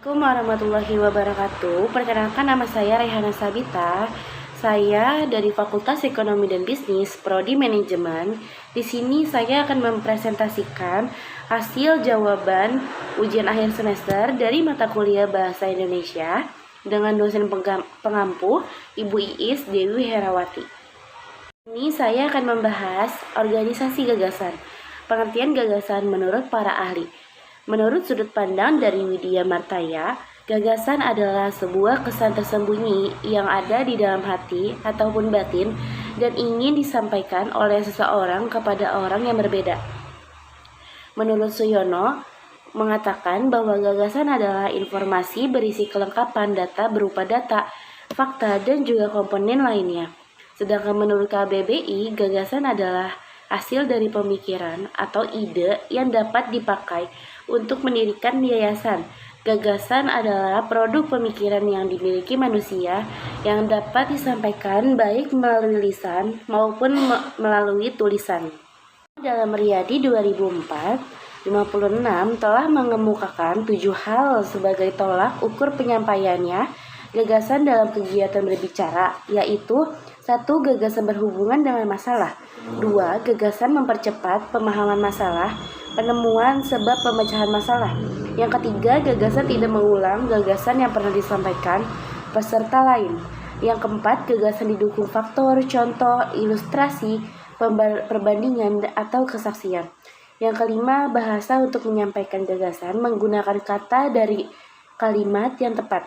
Assalamualaikum warahmatullahi wabarakatuh. Perkenalkan, nama saya Rehana Sabita. Saya dari Fakultas Ekonomi dan Bisnis, Prodi Manajemen. Di sini saya akan mempresentasikan hasil jawaban ujian akhir semester dari mata kuliah Bahasa Indonesia dengan dosen pengampu Ibu Iis Dewi Herawati. Ini saya akan membahas organisasi gagasan. Pengertian gagasan menurut para ahli. Menurut sudut pandang dari Widya Martaya, gagasan adalah sebuah kesan tersembunyi yang ada di dalam hati ataupun batin dan ingin disampaikan oleh seseorang kepada orang yang berbeda. Menurut Suyono, mengatakan bahwa gagasan adalah informasi berisi kelengkapan data berupa data, fakta, dan juga komponen lainnya. Sedangkan menurut KBBI, gagasan adalah hasil dari pemikiran atau ide yang dapat dipakai untuk mendirikan yayasan. Gagasan adalah produk pemikiran yang dimiliki manusia yang dapat disampaikan baik melalui lisan maupun melalui tulisan. Dalam Riyadi 2004, 56 telah mengemukakan 7 hal sebagai tolak ukur penyampaiannya gagasan dalam kegiatan berbicara, yaitu 1. Gagasan berhubungan dengan masalah. 2. Gagasan mempercepat pemahaman masalah, penemuan sebab pemecahan masalah. Yang ketiga, gagasan tidak mengulang gagasan yang pernah disampaikan peserta lain. Yang keempat, gagasan didukung faktor, contoh, ilustrasi, perbandingan, atau kesaksian. Yang kelima, bahasa untuk menyampaikan gagasan menggunakan kata dari kalimat yang tepat.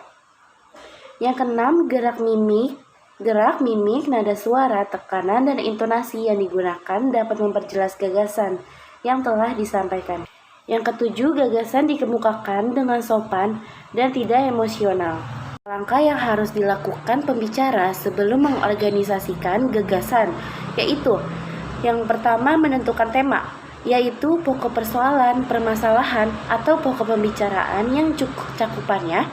Yang keenam, gerak mimik, nada suara, tekanan, dan intonasi yang digunakan dapat memperjelas gagasan yang telah disampaikan. Yang ketujuh, gagasan dikemukakan dengan sopan dan tidak emosional. Langkah yang harus dilakukan pembicara sebelum mengorganisasikan gagasan, yaitu yang pertama, menentukan tema, yaitu pokok persoalan, permasalahan, atau pokok pembicaraan yang cakupannya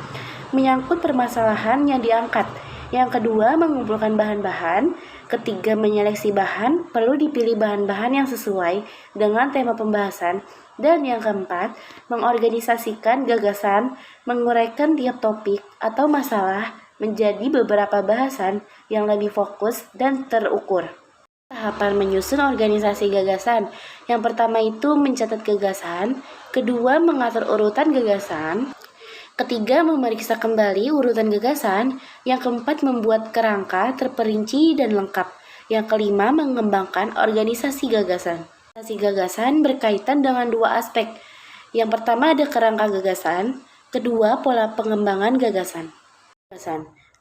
menyangkut permasalahan yang diangkat. Yang kedua, mengumpulkan bahan-bahan. Ketiga, menyeleksi bahan, perlu dipilih bahan-bahan yang sesuai dengan tema pembahasan. Dan yang keempat, mengorganisasikan gagasan, menguraikan tiap topik atau masalah menjadi beberapa bahasan yang lebih fokus dan terukur. Tahapan menyusun organisasi gagasan. Yang pertama itu mencatat gagasan, kedua mengatur urutan gagasan, ketiga, memeriksa kembali urutan gagasan. Yang keempat, membuat kerangka terperinci dan lengkap. Yang kelima, mengembangkan organisasi gagasan. Organisasi gagasan berkaitan dengan dua aspek. Yang pertama ada kerangka gagasan, kedua pola pengembangan gagasan.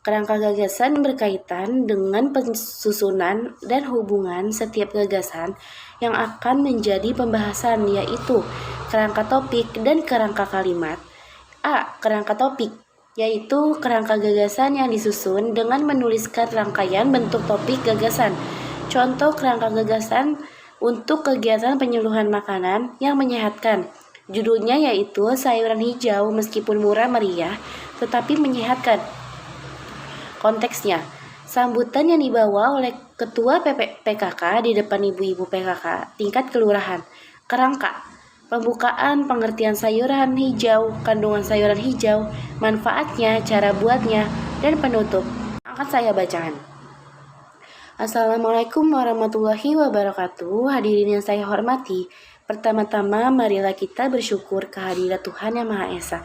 Kerangka gagasan berkaitan dengan pensusunan dan hubungan setiap gagasan yang akan menjadi pembahasan, yaitu kerangka topik dan kerangka kalimat. A. Kerangka topik, yaitu kerangka gagasan yang disusun dengan menuliskan rangkaian bentuk topik gagasan. Contoh kerangka gagasan untuk kegiatan penyuluhan makanan yang menyehatkan. Judulnya yaitu sayuran hijau meskipun murah meriah tetapi menyehatkan. Konteksnya, sambutan yang dibawa oleh Ketua PKK di depan ibu-ibu PKK tingkat kelurahan. Kerangka, pembukaan pengertian sayuran hijau, kandungan sayuran hijau, manfaatnya, cara buatnya, dan penutup. Akan saya bacakan. Assalamualaikum warahmatullahi wabarakatuh. Hadirin yang saya hormati, pertama-tama marilah kita bersyukur kehadirat Tuhan Yang Maha Esa.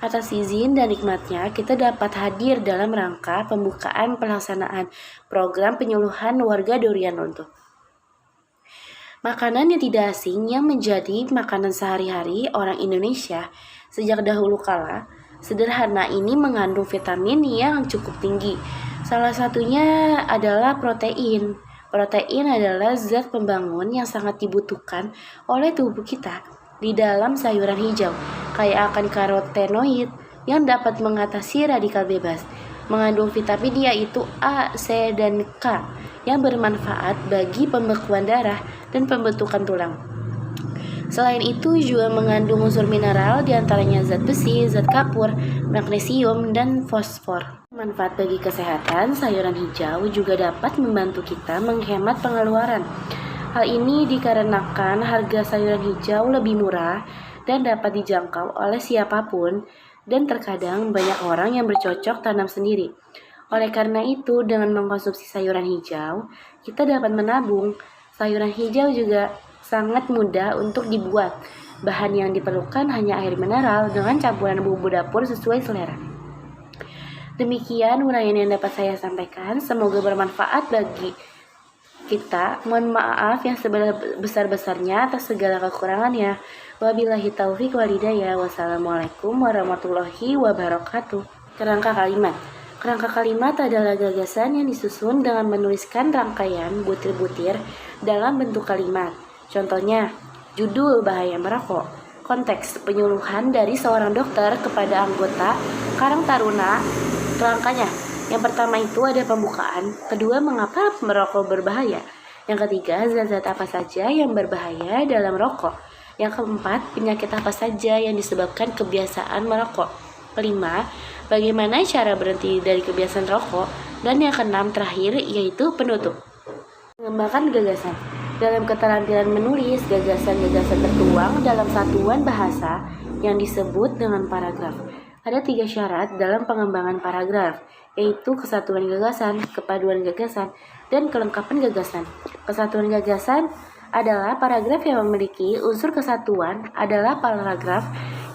Atas izin dan nikmatnya, kita dapat hadir dalam rangka pembukaan pelaksanaan program penyuluhan warga Durian Runtuh. Makanan yang tidak asing yang menjadi makanan sehari-hari orang Indonesia sejak dahulu kala, sederhana ini mengandung vitamin yang cukup tinggi. Salah satunya adalah protein. Protein adalah zat pembangun yang sangat dibutuhkan oleh tubuh kita di dalam sayuran hijau, kaya akan karotenoid yang dapat mengatasi radikal bebas. Mengandung vitamin yaitu A, C, dan K yang bermanfaat bagi pembekuan darah dan pembentukan tulang. Selain itu juga mengandung unsur mineral diantaranya zat besi, zat kapur, magnesium, dan fosfor. Manfaat bagi kesehatan, sayuran hijau juga dapat membantu kita menghemat pengeluaran. Hal ini dikarenakan harga sayuran hijau lebih murah dan dapat dijangkau oleh siapapun dan terkadang banyak orang yang bercocok tanam sendiri. Oleh karena itu, dengan mengkonsumsi sayuran hijau, kita dapat menabung. Sayuran hijau juga sangat mudah untuk dibuat. Bahan yang diperlukan hanya air mineral dengan campuran bumbu dapur sesuai selera. Demikian uraian yang dapat saya sampaikan. Semoga bermanfaat bagi kita. Mohon maaf yang sebesar-besarnya atas segala kekurangannya. Wabillahi taufiq walhidayah. Wassalamualaikum warahmatullahi wabarakatuh. Kerangka kalimat. Kerangka kalimat adalah gagasan yang disusun dengan menuliskan rangkaian butir-butir dalam bentuk kalimat. Contohnya, judul bahaya merokok. Konteks penyuluhan dari seorang dokter kepada anggota Karang Taruna. Kerangkanya, yang pertama itu ada pembukaan, kedua mengapa merokok berbahaya, yang ketiga zat-zat apa saja yang berbahaya dalam rokok, yang keempat penyakit apa saja yang disebabkan kebiasaan merokok, kelima bagaimana cara berhenti dari kebiasaan rokok, dan yang keenam terakhir yaitu penutup. Mengembangkan gagasan. Dalam keterampilan menulis, gagasan-gagasan tertuang dalam satuan bahasa yang disebut dengan paragraf. Ada 3 syarat dalam pengembangan paragraf, yaitu kesatuan gagasan, kepaduan gagasan, dan kelengkapan gagasan. Kesatuan gagasan adalah paragraf yang memiliki unsur kesatuan adalah paragraf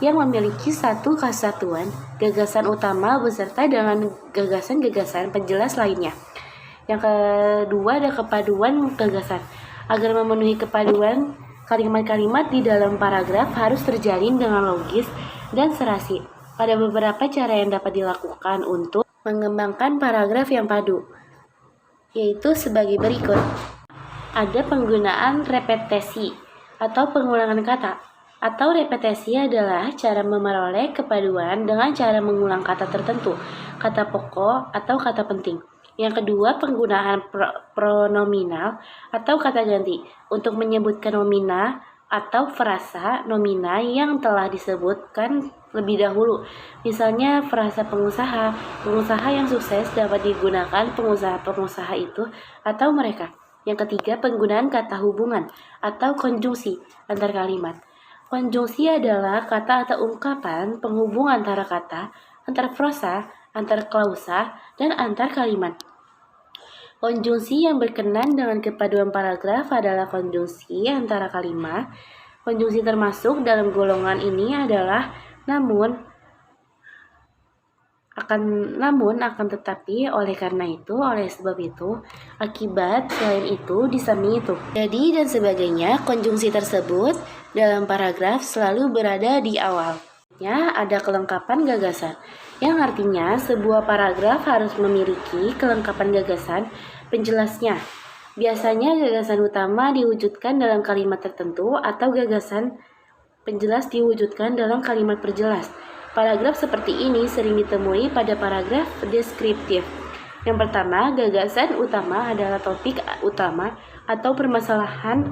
yang memiliki satu kesatuan gagasan utama beserta dengan gagasan-gagasan penjelas lainnya. Yang kedua ada kepaduan gagasan. Agar memenuhi kepaduan, kalimat-kalimat di dalam paragraf harus terjalin dengan logis dan serasi. Ada beberapa cara yang dapat dilakukan untuk mengembangkan paragraf yang padu, yaitu sebagai berikut. Ada penggunaan repetisi atau pengulangan kata. Atau repetisi adalah cara memperoleh kepaduan dengan cara mengulang kata tertentu, kata pokok atau kata penting. Yang kedua, penggunaan pronominal atau kata ganti untuk menyebutkan nomina atau frasa nomina yang telah disebutkan lebih dahulu. Misalnya frasa pengusaha. Pengusaha yang sukses dapat digunakan pengusaha-pengusaha itu atau mereka. Yang ketiga, penggunaan kata hubungan atau konjungsi antar kalimat. Konjungsi adalah kata atau ungkapan penghubung antara kata, antar frasa, antar klausa, dan antar kalimat. Konjungsi yang berkenan dengan kepaduan paragraf adalah konjungsi antara kalimat. Konjungsi termasuk dalam golongan ini adalah namun, akan tetapi, oleh karena itu, oleh sebab itu, akibat, selain itu, di samping itu. Jadi dan sebagainya, konjungsi tersebut dalam paragraf selalu berada di awal. Ada kelengkapan gagasan, yang artinya sebuah paragraf harus memiliki kelengkapan gagasan penjelasnya. Biasanya gagasan utama diwujudkan dalam kalimat tertentu atau gagasan penjelas diwujudkan dalam kalimat perjelas. Paragraf seperti ini sering ditemui pada paragraf deskriptif. Yang pertama, gagasan utama adalah topik utama atau permasalahan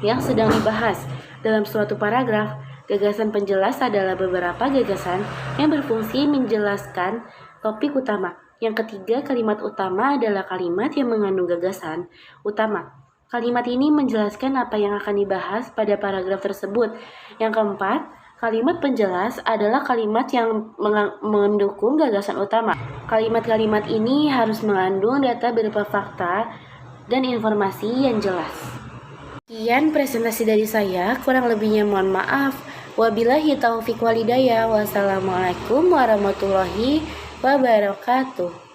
yang sedang dibahas dalam suatu paragraf. Gagasan penjelas adalah beberapa gagasan yang berfungsi menjelaskan topik utama. Yang ketiga, kalimat utama adalah kalimat yang mengandung gagasan utama. Kalimat ini menjelaskan apa yang akan dibahas pada paragraf tersebut. Yang keempat, kalimat penjelas adalah kalimat yang mendukung gagasan utama. Kalimat-kalimat ini harus mengandung data berupa fakta dan informasi yang jelas. Sekian presentasi dari saya, kurang lebihnya mohon maaf. Wabillahi taufiq walhidayah. Wassalamualaikum warahmatullahi wabarakatuh.